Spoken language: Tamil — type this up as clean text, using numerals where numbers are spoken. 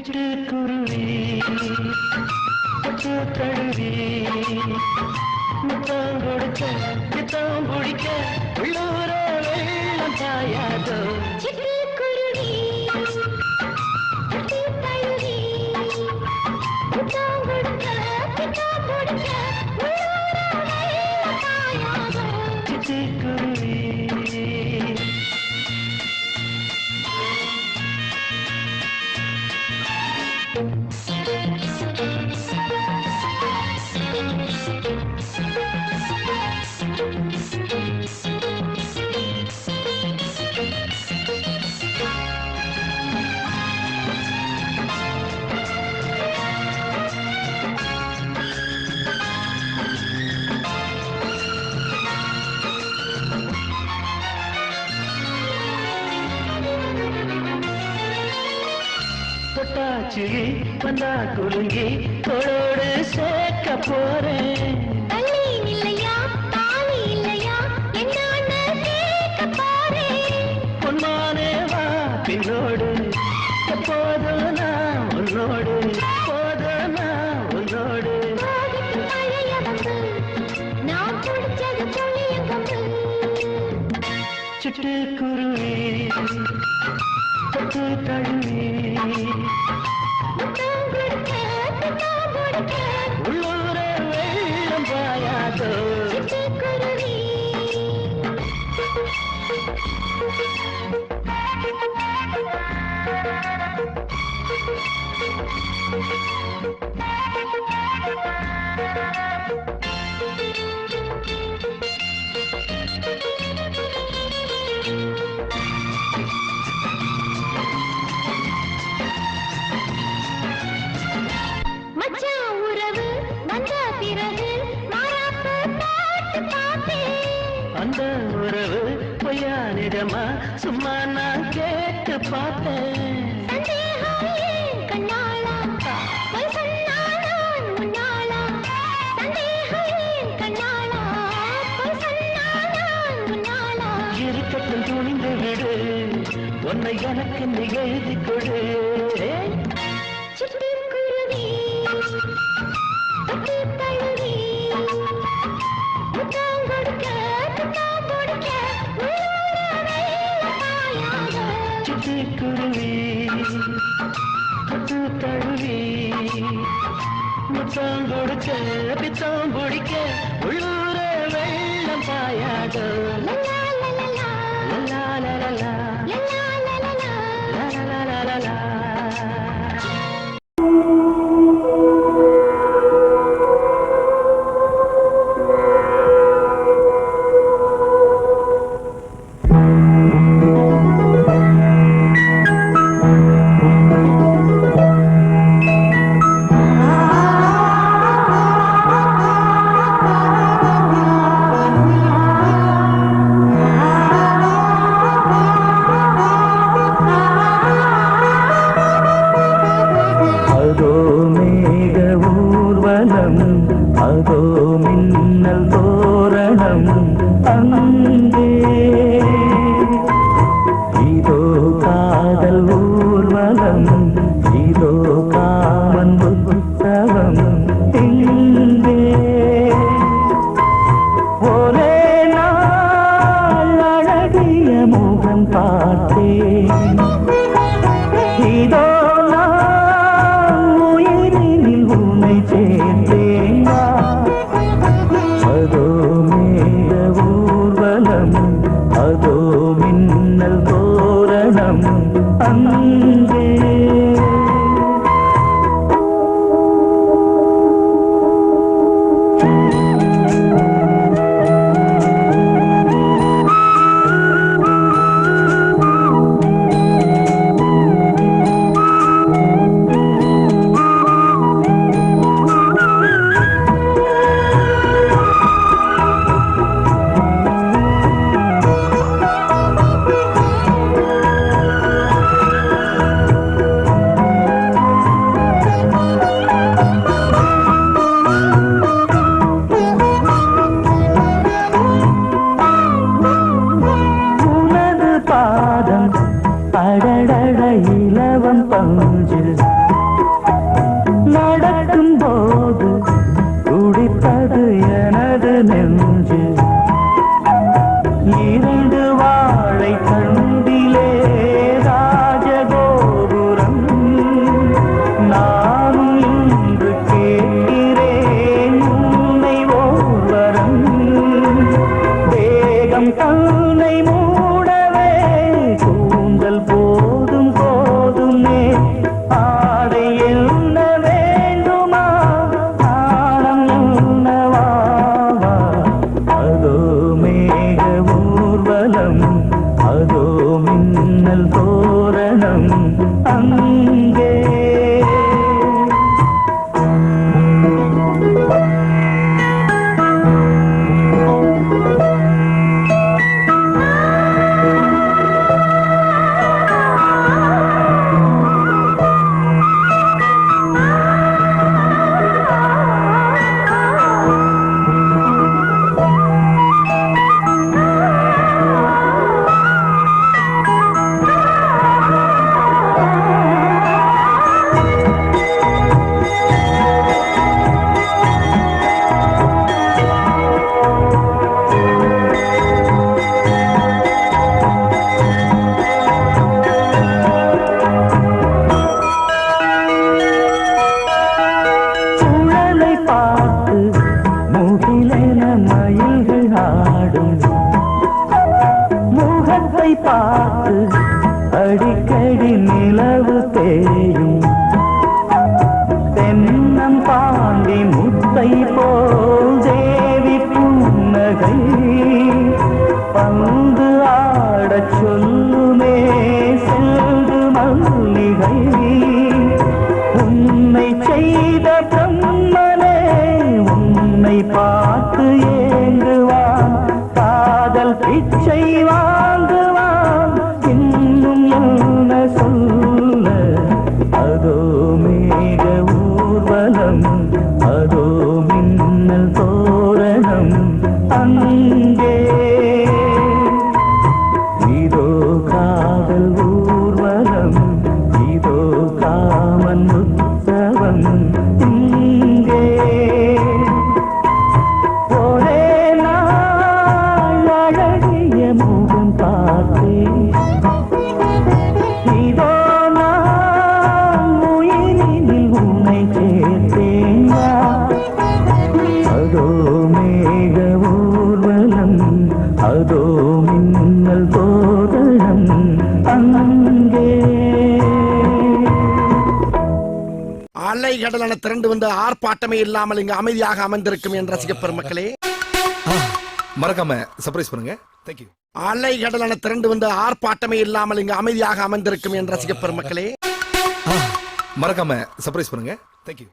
சிட்டுக்குருவி பட்டு தழுவி முத்தம் கொடுக்க பித்தம் பிடிக்க உள்ளூர வெள்ளம் பாயாதோ சிட்டுக்குருவி பட்டு தழுவி முத்தம் கொடுக்க பித்தம் பிடிக்க உள்ளூர வெள்ளம் பாயாதோ சிட்டுக்குருவி பொட்டாச்சி வந்தா குலுங்கி தோளோடு சேர்க்க போறேன் தள்ளி இல்லையா தாலி இல்லையா என்னன்னு கேட்க போறேன் பொன்மானே வா பின்னோடு எப்போதும் நான் உன்னோடு போதும் நான் உன்னோடு போகட்டும் பழைய வம்பு நான் பிடிச்சது புளிய கொம்பு சிட்டுக்குருவி பட்டு தழுவி முத்தம் கொடுக்க பித்தம் பிடிக்க உள்ளூர வெள்ளம் பாயாதோ சிட்டுக்குருவி மச்சான் உறவு வந்த பிறகு மாறாப்பு போட்டு பார்த்தேன் அந்த உறவு பொய்யா நிஜமா சும்மா நான் கேட்டு பார்த்தேன் சந்தேகம் ஏன் கண்ணாளா பொய் சொன்னா நான் முன்னாளா சந்தேகம் ஏன் கண்ணாளா பொய் சொன்னா நான் முன்னாளா இருக்கட்டும் துணிந்து விடு உன்னை எனக்கு நீ எழுதி கொடு சிட்டுக்குருவி பட்டு தழுவி முத்தம் கொடுக்க பித்தம் பிடிக்க உள்ளூர வெள்ளம் பாயாதோ சிட்டுக்குருவி பட்டு தழுவி முத்தம் கொடுக்க பித்தம் பிடிக்க உள்ளூர வெள்ளம் பாயாதோ லலா லலலா லலா லலலா லலா லலலா லலா லலலா நெஞ்சு இரண்டு வாழை தண்டிலே ராஜகோபுரம் நானும் இன்று கேட்கிறேன் உன்னை ஓர்வரம் தேகம் தன்னை மூடவே கூந்தல் போதும் போதுமே ஆடை என்ன வேண்டுமா ஆனம் என்னவாவா அதோ மேக ஊர்வலம் அதோ மின்னல் தோரணம் அங்கே சுழலை பார்த்து முகிலென மயில்கள் ஆடும் முகத்தை பார்த்து அடிக்கடி நிலவு தேயும் தென்னம் பாண்டி முத்தை போல் தேவி புன்னகை பந்து ஆடச் சொல்லுமே செல்து மல்லிகை உன்னை செய்த பிரம்மனே உன்னை பார்த்து ஏங்குவான் காதல் பிச்சை வாங்குவான் இன்னும் என்ன சொல்ல அதோ மேக ஊர்வலம் அதோ மின்னல் தோரணம் அங்கே இதோ காதல் ஊர்வலம் இதோ காமன் உற்சவம் இங்கே ஒரே நாள் அழகிய முகம் பார்த்தேன் இதோ நான் உயிரினில் உன்னை சேர்த்தேன் அதோ மேக ஊர்வலம் அதோ மின்னல் தோரணம் அங்கே அலைகடலான திரண்டு வந்து ஆர்ப்பாட்டமே இல்லாமல் இங்கு அமைதியாக அமர்ந்திருக்கும் என் ரசிக பெருமக்களே மறக்காம சர்ப்ரைஸ் பண்ணுங்க. தேங்க்யூ. அலைகடலான திரண்டு வந்து ஆர்ப்பாட்டமே இல்லாமல் இங்கு அமைதியாக அமர்ந்திருக்கும் என் ரசிக பெருமக்களே மறக்காம சர்ப்ரைஸ் பண்ணுங்க. தேங்க்யூ.